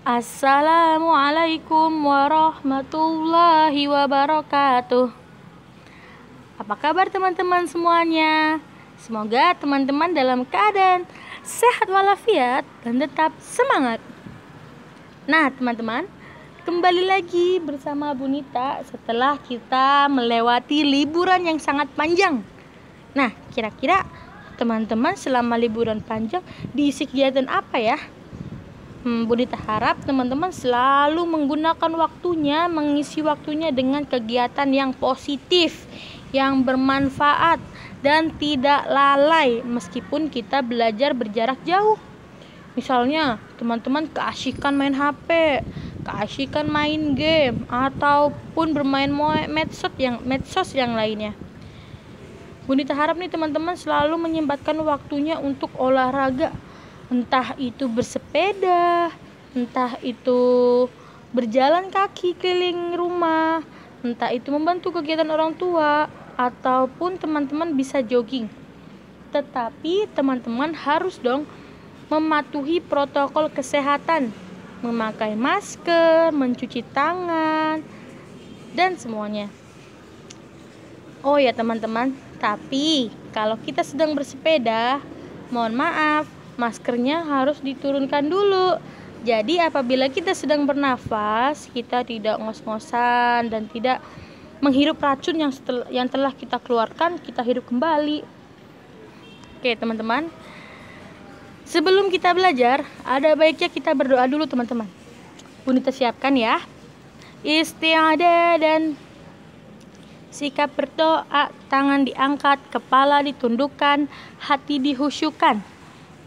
Assalamualaikum warahmatullahi wabarakatuh. Apa kabar teman-teman semuanya? Semoga teman-teman dalam keadaan sehat walafiat dan tetap semangat. Nah teman-teman, kembali lagi bersama Bunita setelah kita melewati liburan yang sangat panjang. Nah, kira-kira teman-teman selama liburan panjang diisi kegiatan apa ya? Bunita harap teman-teman selalu menggunakan waktunya, mengisi waktunya dengan kegiatan yang positif, yang bermanfaat, dan tidak lalai meskipun kita belajar berjarak jauh. Misalnya, teman-teman keasikan main HP, keasikan main game, ataupun bermain medsos yang lainnya. Bunita harap nih teman-teman selalu menyempatkan waktunya untuk olahraga. Entah itu bersepeda, entah itu berjalan kaki keliling rumah, entah itu membantu kegiatan orang tua, ataupun teman-teman bisa jogging. Tetapi teman-teman harus dong mematuhi protokol kesehatan, memakai masker, mencuci tangan, dan semuanya. Oh ya teman-teman, tapi kalau kita sedang bersepeda, mohon maaf, maskernya harus diturunkan dulu. Jadi apabila kita sedang bernafas, kita tidak ngos-ngosan dan tidak menghirup racun yang telah kita keluarkan, kita hirup kembali. Oke teman-teman, sebelum kita belajar, ada baiknya kita berdoa dulu teman-teman. Bunita siapkan ya isti'adah dan sikap berdoa. Tangan diangkat, kepala ditundukkan, hati dihusyukan.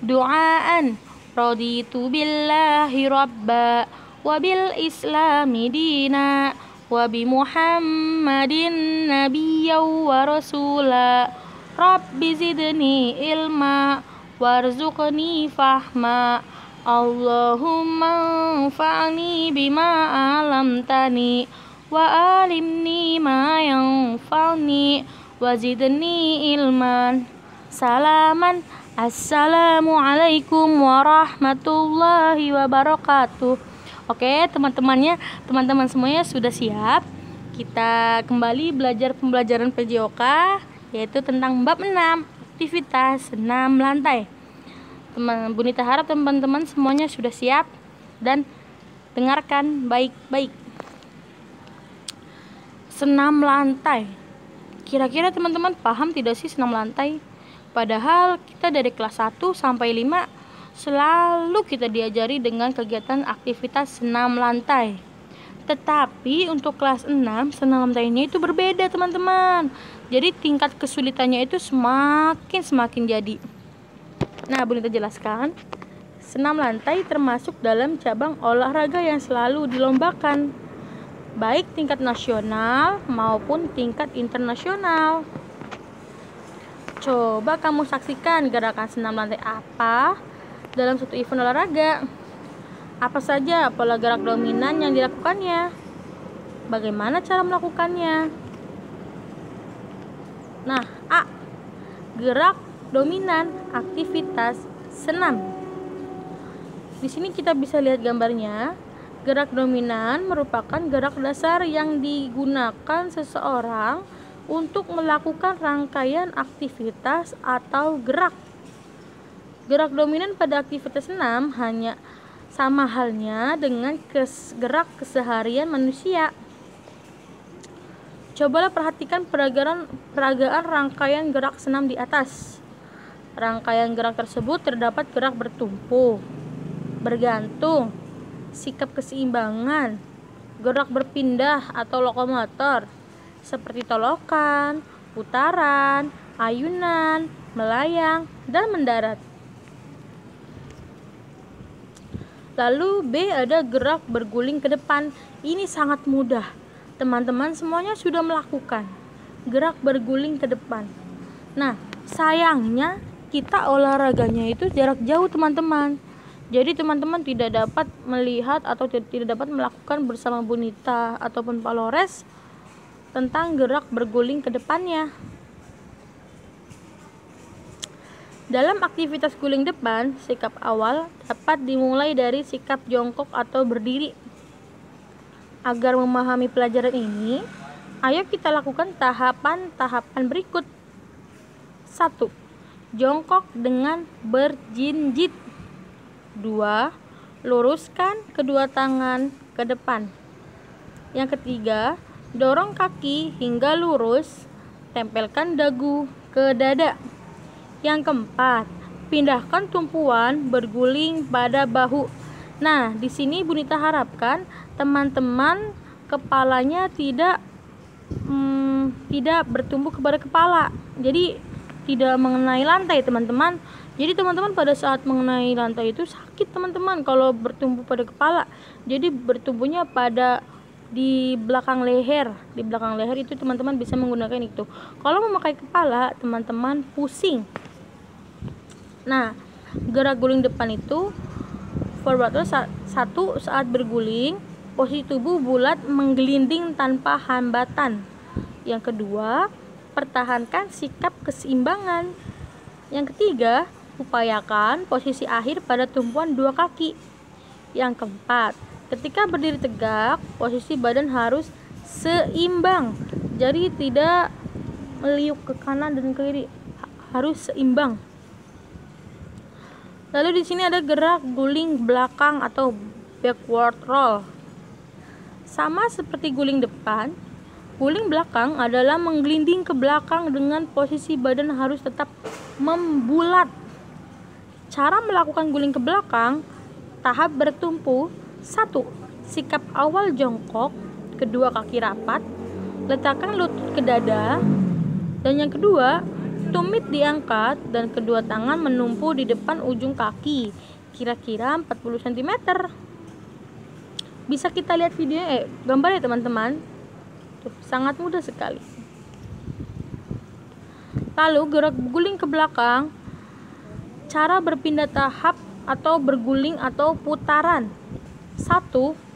Duaan raditu billahi rabba wa bil islami dina wa bi muhammadin nabiyya wa rasula rabbi zidni ilma warzuqni fahma Allahumma anfa'ni bima alamtani wa alimni ma yanfa'ni wa zidni ilman. Salaman. Assalamualaikum warahmatullahi wabarakatuh. Oke teman-teman semuanya sudah siap? Kita kembali belajar pembelajaran PJOK, yaitu tentang bab 6, aktivitas senam lantai. Bunita harap teman-teman semuanya sudah siap dan dengarkan baik-baik. Senam lantai. Kira-kira teman-teman paham tidak sih senam lantai? Padahal kita dari kelas 1 sampai 5 selalu kita diajari dengan kegiatan aktivitas senam lantai. Tetapi untuk kelas 6 senam lantainya itu berbeda teman-teman. Jadi tingkat kesulitannya itu semakin jadi. Nah, Bunita jelaskan. Senam lantai termasuk dalam cabang olahraga yang selalu dilombakan, baik tingkat nasional maupun tingkat internasional. Coba kamu saksikan gerakan senam lantai apa dalam satu event olahraga. Apa saja pola gerak dominan yang dilakukannya? Bagaimana cara melakukannya? Nah, A. Gerak dominan aktivitas senam. Di sini kita bisa lihat gambarnya. Gerak dominan merupakan gerak dasar yang digunakan seseorang untuk melakukan rangkaian aktivitas atau gerak. Gerak dominan pada aktivitas senam hanya sama halnya dengan gerak keseharian manusia. Cobalah perhatikan peragaan rangkaian gerak senam di atas. Rangkaian gerak tersebut terdapat gerak bertumpu, bergantung, sikap keseimbangan, gerak berpindah atau lokomotor, seperti tolokan, putaran, ayunan, melayang, dan mendarat. Lalu B ada gerak berguling ke depan. Ini sangat mudah. Teman-teman semuanya sudah melakukan gerak berguling ke depan. Nah, sayangnya kita olahraganya itu jarak jauh teman-teman. Jadi teman-teman tidak dapat melihat atau tidak dapat melakukan bersama Bunita ataupun Pak Lores tentang gerak berguling ke depannya. Dalam aktivitas guling depan, sikap awal dapat dimulai dari sikap jongkok atau berdiri. Agar memahami pelajaran ini, ayo kita lakukan tahapan-tahapan berikut. 1. Jongkok dengan berjinjit. 2. Luruskan kedua tangan ke depan. Yang ketiga, dorong kaki hingga lurus, tempelkan dagu ke dada. Yang keempat, pindahkan tumpuan berguling pada bahu. Nah, di sini Bu Nita harapkan teman-teman kepalanya tidak bertumbuh kepada kepala. Jadi tidak mengenai lantai, teman-teman. Jadi teman-teman pada saat mengenai lantai itu sakit, teman-teman, kalau bertumbuh pada kepala. Jadi bertumbuhnya pada di belakang leher. Di belakang leher itu teman-teman bisa menggunakan itu. Kalau memakai kepala, teman-teman pusing. Nah, gerak guling depan itu forward satu, saat berguling, posisi tubuh bulat menggelinding tanpa hambatan. Yang kedua, pertahankan sikap keseimbangan. Yang ketiga, upayakan posisi akhir pada tumpuan dua kaki. Yang keempat, ketika berdiri tegak, posisi badan harus seimbang. Jadi tidak meliuk ke kanan dan ke kiri, harus seimbang. Lalu di sini ada gerak guling belakang atau backward roll. Sama seperti guling depan, guling belakang adalah menggelinding ke belakang dengan posisi badan harus tetap membulat. Cara melakukan guling ke belakang, tahap bertumpu. 1. Sikap awal jongkok, kedua kaki rapat, letakkan lutut ke dada. Dan yang kedua, tumit diangkat dan kedua tangan menumpu di depan ujung kaki, kira-kira 40 cm. Bisa kita lihat videonya, gambar ya teman-teman. Tuh, sangat mudah sekali. Lalu gerak guling ke belakang, cara berpindah tahap atau berguling atau putaran. 1.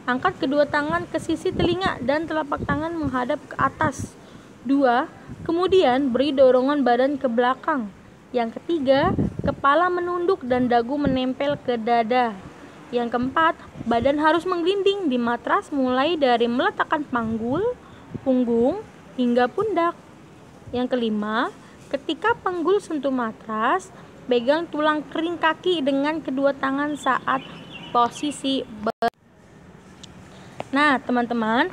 Angkat kedua tangan ke sisi telinga dan telapak tangan menghadap ke atas. 2. Kemudian beri dorongan badan ke belakang. Yang ketiga, kepala menunduk dan dagu menempel ke dada. Yang keempat, badan harus menggelinding di matras mulai dari meletakkan panggul, punggung, hingga pundak. Yang kelima, ketika panggul sentuh matras, pegang tulang kering kaki dengan kedua tangan saat posisi Nah, teman-teman,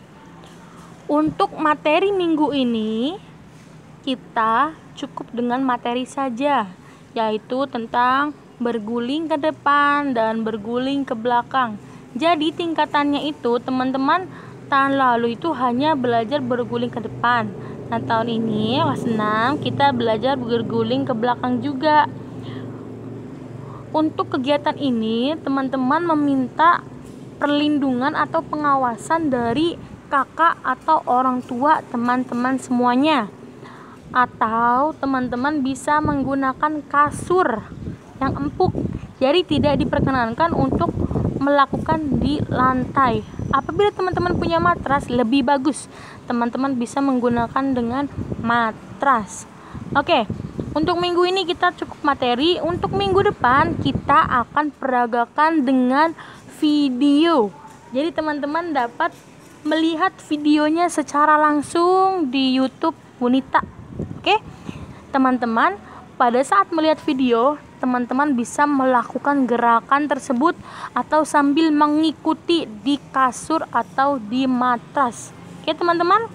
untuk materi minggu ini kita cukup dengan materi saja, yaitu tentang berguling ke depan dan berguling ke belakang. Jadi tingkatannya itu teman-teman, tahun lalu itu hanya belajar berguling ke depan. Nah, tahun ini kelas 6 kita belajar berguling ke belakang juga. Untuk kegiatan ini teman-teman meminta perlindungan atau pengawasan dari kakak atau orang tua teman-teman semuanya, atau teman-teman bisa menggunakan kasur yang empuk. Jadi tidak diperkenankan untuk melakukan di lantai. Apabila teman-teman punya matras, lebih bagus teman-teman bisa menggunakan dengan matras. Oke, untuk minggu ini kita cukup materi. Untuk minggu depan kita akan peragakan dengan video. Jadi teman-teman dapat melihat videonya secara langsung di YouTube Bu Nita. Oke, teman-teman, pada saat melihat video, teman-teman bisa melakukan gerakan tersebut atau sambil mengikuti di kasur atau di matras. Oke, teman-teman.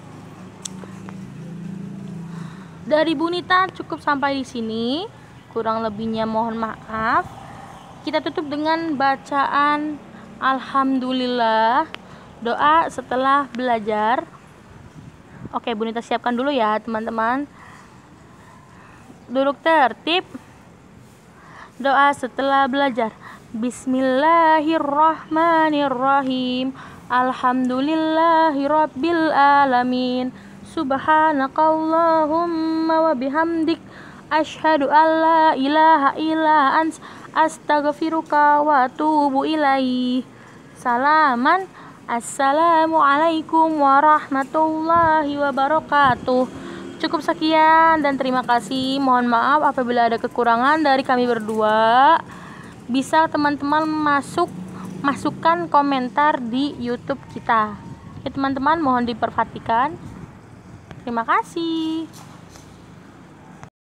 Dari Bu Nita cukup sampai di sini. Kurang lebihnya mohon maaf. Kita tutup dengan bacaan Alhamdulillah, doa setelah belajar. Oke, Bu Nita siapkan dulu ya teman-teman. Duduk tertib. Doa setelah belajar. Bismillahirrahmanirrahim. Alhamdulillahirabbil alamin. Subhanakallahumma wa bihamdik, asyhadu alla ilaha illa ants, astaghfiruka wa atubu ilaih. Salaman. Assalamualaikum warahmatullahi wabarakatuh. Cukup sekian dan terima kasih. Mohon maaf apabila ada kekurangan dari kami berdua. Bisa teman-teman masukkan komentar di YouTube kita. Ya teman-teman, mohon diperhatikan. Terima kasih.